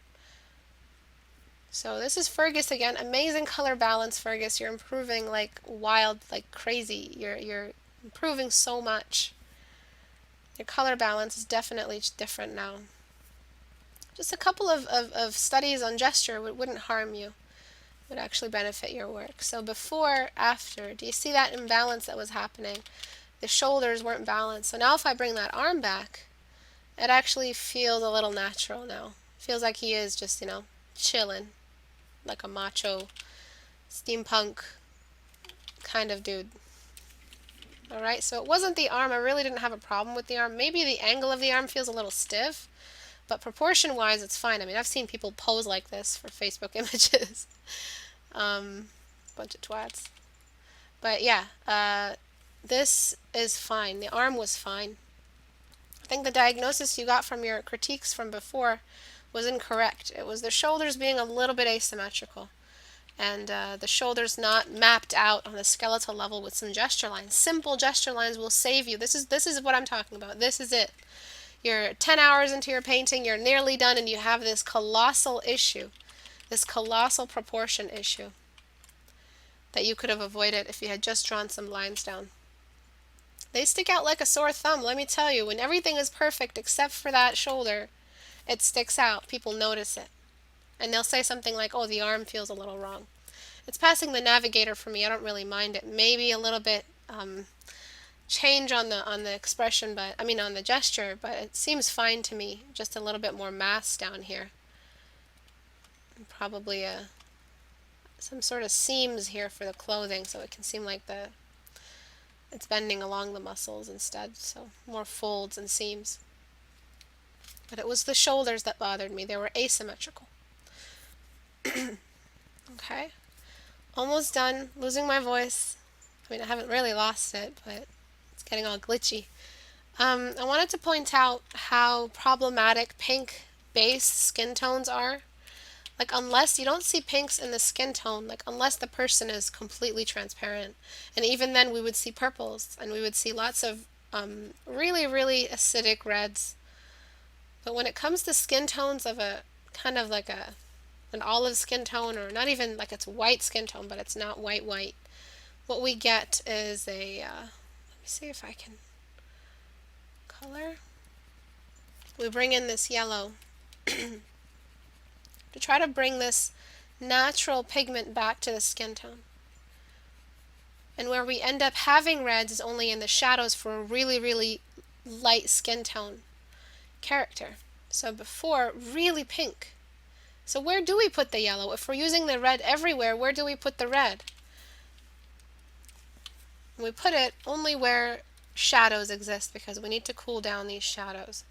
So this is Fergus again. Amazing color balance, Fergus. You're improving like wild, like crazy. You're improving so much. Your color balance is definitely different now. Just a couple of studies on gesture wouldn't harm you. Would actually benefit your work. So before, after, do you see that imbalance that was happening? The shoulders weren't balanced. So now if I bring that arm back, it actually feels a little natural now. Feels like he is just, chilling. Like a macho, steampunk kind of dude. Alright, so it wasn't the arm. I really didn't have a problem with the arm. Maybe the angle of the arm feels a little stiff, but proportion-wise, it's fine. I mean, I've seen people pose like this for Facebook images. Bunch of twats. But yeah, this is fine. The arm was fine. I think the diagnosis you got from your critiques from before was incorrect. It was the shoulders being a little bit asymmetrical, and the shoulders not mapped out on a skeletal level with some gesture lines. Simple gesture lines will save you. This is what I'm talking about. This is it. You're 10 hours into your painting, you're nearly done, and you have this colossal issue, this colossal proportion issue that you could have avoided if you had just drawn some lines down. They stick out like a sore thumb, let me tell you. When everything is perfect except for that shoulder, it sticks out. People notice it. And they'll say something like, oh, the arm feels a little wrong. It's passing the navigator for me. I don't really mind it. Maybe a little bit change on the expression, but I mean on the gesture, but it seems fine to me. Just a little bit more mass down here. And probably some sort of seams here for the clothing, so it can seem like the it's bending along the muscles instead, so more folds and seams. But it was the shoulders that bothered me. They were asymmetrical. Okay, almost done. Losing my voice. I mean, I haven't really lost it, but it's getting all glitchy. I wanted to point out how problematic pink base skin tones are. Like, unless you don't see pinks in the skin tone, like, unless the person is completely transparent. And even then, we would see purples, and we would see lots of really, really acidic reds. But when it comes to skin tones of a kind of like an olive skin tone, or not even like it's white skin tone, but it's not white white, what we get is a, let me see if I can color. We bring in this yellow to try to bring this natural pigment back to the skin tone. And where we end up having reds is only in the shadows for a really, really light skin tone character. So before, really pink. So where do we put the yellow? If we're using the red everywhere, where do we put the red? We put it only where shadows exist, because we need to cool down these shadows.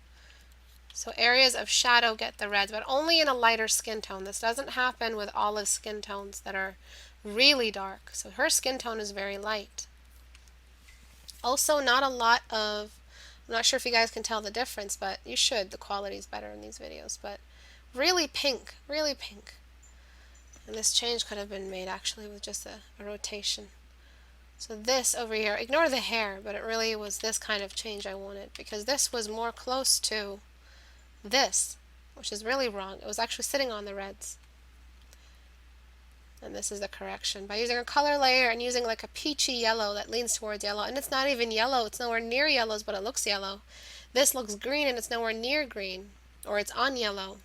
So areas of shadow get the reds, but only in a lighter skin tone. This doesn't happen with olive skin tones that are really dark. So her skin tone is very light. Also, not a lot of, I'm not sure if you guys can tell the difference, but you should. The quality is better in these videos, but really pink, really pink. And this change could have been made actually with just a rotation. So this over here, ignore the hair, but it really was this kind of change I wanted, because this was more close to this, which is really wrong. It was actually sitting on the reds. And this is the correction. By using a color layer and using like a peachy yellow that leans towards yellow, and it's not even yellow, it's nowhere near yellows, but it looks yellow. This looks green and it's nowhere near green, or it's on yellow.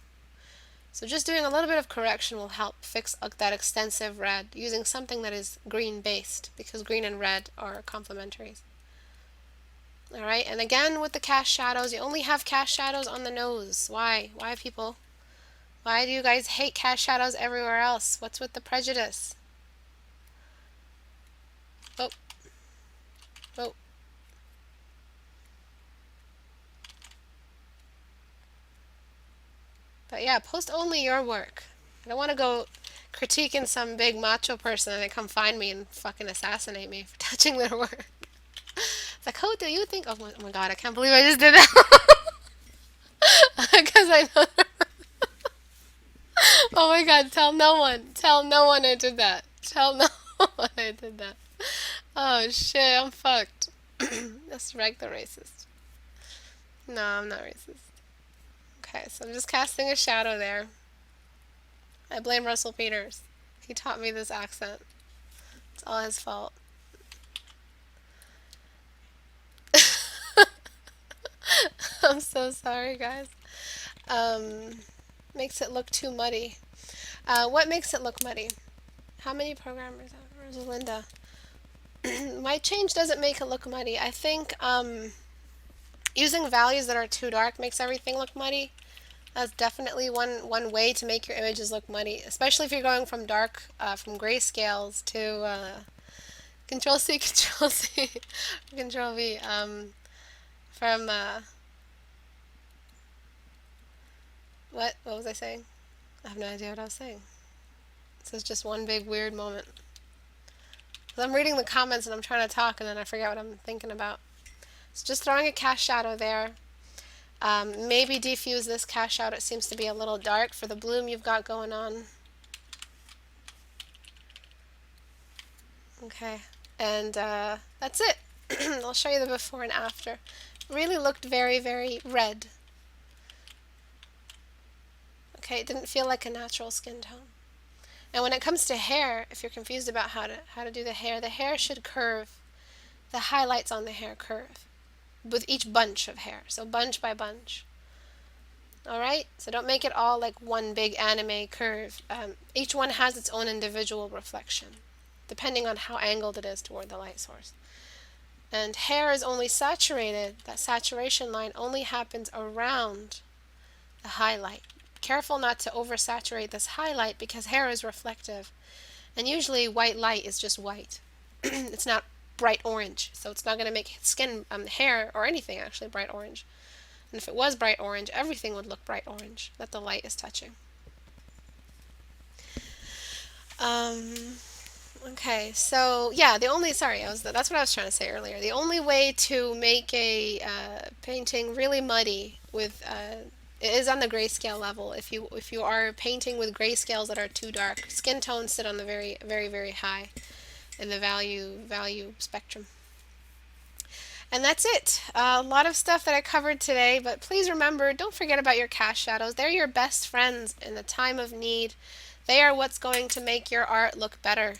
So just doing a little bit of correction will help fix that extensive red using something that is green based, because green and red are complementary. Alright, and again with the cast shadows, you only have cast shadows on the nose. Why? Why, people? Why do you guys hate cast shadows everywhere else? What's with the prejudice? Oh. Oh. But yeah, post only your work. I don't want to go critiquing some big macho person and they come find me and fucking assassinate me for touching their work. It's like, who do you think? Oh my god, I can't believe I just did that. Because I know. Oh my god, tell no one. Tell no one I did that. Tell no one I did that. Oh shit, I'm fucked. That's regular racist. No, I'm not racist. Okay, so I'm just casting a shadow there. I blame Russell Peters. He taught me this accent. It's all his fault. I'm so sorry, guys. Makes it look too muddy. What makes it look muddy? How many programmers have Rosalinda? My change doesn't make it look muddy. I think using values that are too dark makes everything look muddy. That's definitely one way to make your images look muddy, especially if you're going from dark, from grayscales to Control C, Control C, Control V. From what was I saying? I have no idea what I was saying. This is just one big weird moment. I'm reading the comments and I'm trying to talk and then I forget what I'm thinking about. So just throwing a cast shadow there. Maybe defuse this cast shadow. It seems to be a little dark for the bloom you've got going on. Okay, and that's it. I'll show you the before and after. Really looked very, very red. Okay, it didn't feel like a natural skin tone. And when it comes to hair, if you're confused about how to do the hair should curve. The highlights on the hair curve with each bunch of hair. So bunch by bunch. Alright? So don't make it all like one big anime curve. Each one has its own individual reflection, depending on how angled it is toward the light source. And hair is only saturated. That saturation line only happens around the highlight. Careful not to oversaturate this highlight because hair is reflective. And usually white light is just white. It's not bright orange. So it's not going to make skin, hair, or anything actually bright orange. And if it was bright orange, everything would look bright orange that the light is touching. Okay, so yeah, that's what I was trying to say earlier. The only way to make a painting really muddy with is on the grayscale level. If you are painting with grayscales that are too dark, skin tones sit on the very, very, very high in the value spectrum. And that's it. A lot of stuff that I covered today, but please remember, don't forget about your cast shadows. They're your best friends in the time of need. They are what's going to make your art look better.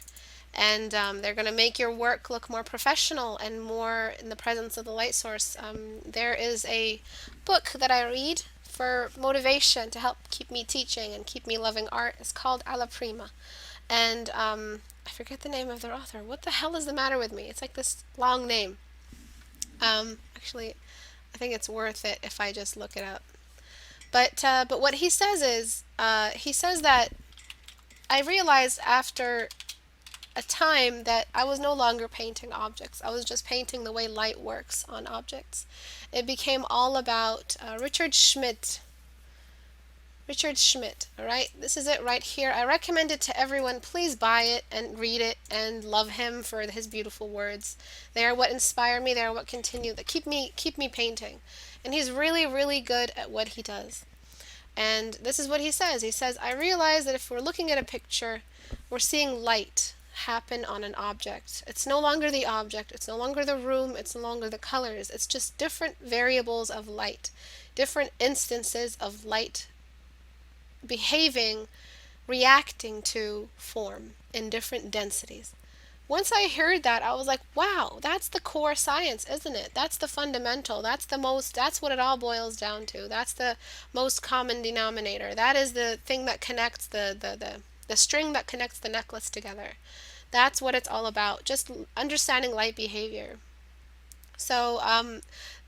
And they're going to make your work look more professional and more in the presence of the light source. There is a book that I read for motivation to help keep me teaching and keep me loving art. It's called Alla Prima. And I forget the name of their author. What the hell is the matter with me? It's like this long name. Actually, I think it's worth it if I just look it up. But what he says is, he says that I realized after a time that I was no longer painting objects. I was just painting the way light works on objects. It became all about Richard Schmidt. All right? This is it right here. I recommend it to everyone. Please buy it and read it and love him for his beautiful words. They are what inspire me. They are what that keep me painting. And he's really, really good at what he does. And this is what he says. He says, I realize that if we're looking at a picture, we're seeing light happen on an object. It's no longer the object. It's no longer the room. It's no longer the colors. It's just different variables of light, different instances of light behaving, reacting to form in different densities. Once I heard that, I was like, wow, that's the core science, isn't it? That's the fundamental. That's what it all boils down to. That's the most common denominator. That is the thing that connects the string that connects the necklace together. That's what it's all about, just understanding light behavior. So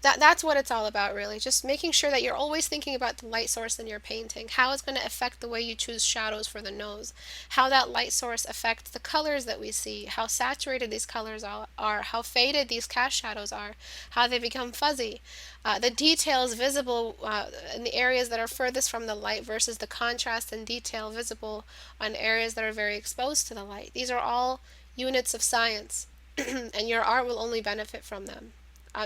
that's what it's all about, really. Just making sure that you're always thinking about the light source in your painting, how it's going to affect the way you choose shadows for the nose, how that light source affects the colors that we see, how saturated these colors are, how faded these cast shadows are, how they become fuzzy, the details visible in the areas that are furthest from the light versus the contrast and detail visible on areas that are very exposed to the light. These are all units of science, and your art will only benefit from them.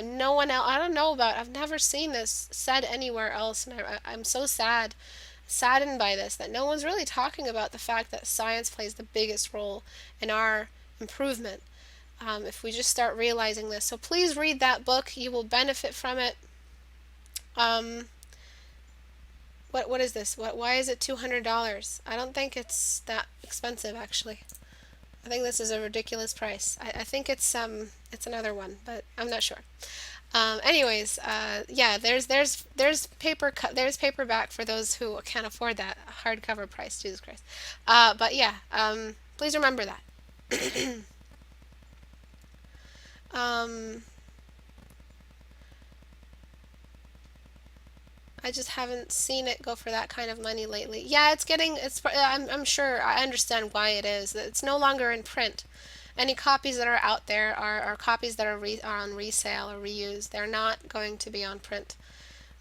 No one else, I've never seen this said anywhere else, and I'm so saddened by this, that no one's really talking about the fact that science plays the biggest role in our improvement. If we just start realizing this. So please read that book. You will benefit from it. What is this? Why is it $200? I don't think it's that expensive, actually. I think this is a ridiculous price. I think it's another one, but I'm not sure. Anyways, yeah, there's paperback for those who can't afford that hardcover price. Jesus Christ. But yeah, please remember that. I just haven't seen it go for that kind of money lately. Yeah, I'm sure, I understand why it is. It's no longer in print. Any copies that are out there are copies that are on resale or reused. They're not going to be on print.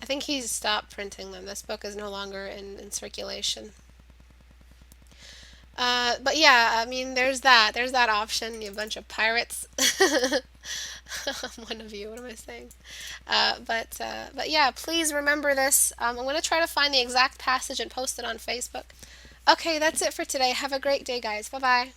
I think he's stopped printing them. This book is no longer in circulation. But yeah, I mean, there's that option. You bunch of pirates. I'm one of you. What am I saying? But yeah, please remember this. I'm going to try to find the exact passage and post it on Facebook. Okay, that's it for today. Have a great day, guys. Bye bye.